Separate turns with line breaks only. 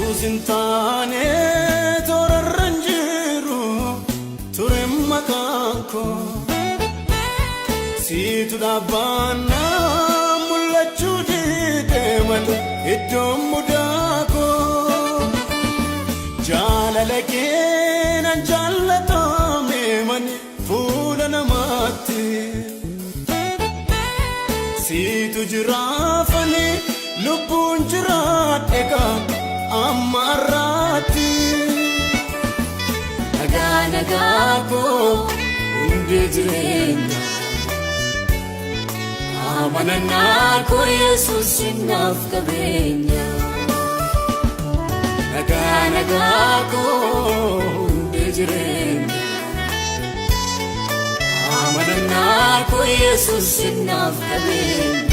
Yesus intane torarranjiru turem makanko situ dabana mullachu deman idom mudako jalalake nan jallata meman fulana mati situ jirafani lubun jirateka amarati naga ko unde jirena amanana ko Yesus sinaf kabenya naga ko unde jirena amanana ko Yesus sinaf kabenya